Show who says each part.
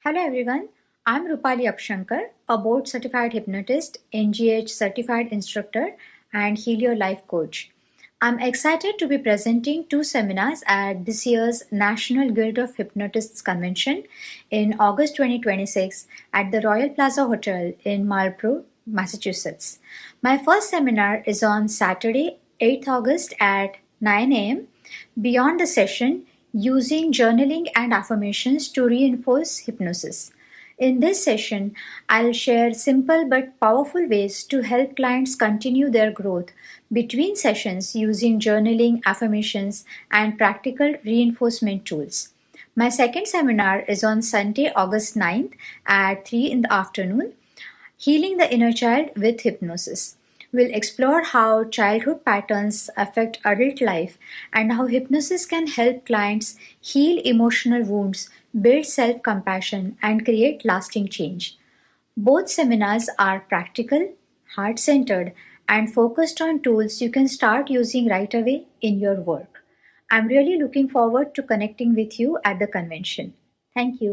Speaker 1: Hello everyone, I'm Rupali Apshankar, a board certified hypnotist, NGH certified instructor, and Heal Your Life coach. I'm excited to be presenting two seminars at this year's National Guild of Hypnotists Convention in August 2026 at the Royal Plaza Hotel in Marlborough, Massachusetts. My first seminar is on Saturday, 8th August at 9 a.m. Beyond the session, using journaling and affirmations to reinforce hypnosis. In this session, I'll share simple but powerful ways to help clients continue their growth between sessions using journaling, affirmations, and practical reinforcement tools. My second seminar is on Sunday, August 9th at 3 in the afternoon, Healing the Inner Child with Hypnosis. We'll explore how childhood patterns affect adult life and how hypnosis can help clients heal emotional wounds, build self compassion, and create lasting change. Both seminars are practical, heart centered, and focused on tools you can start using right away in your work. I'm really looking forward to connecting with you at the convention. Thank you.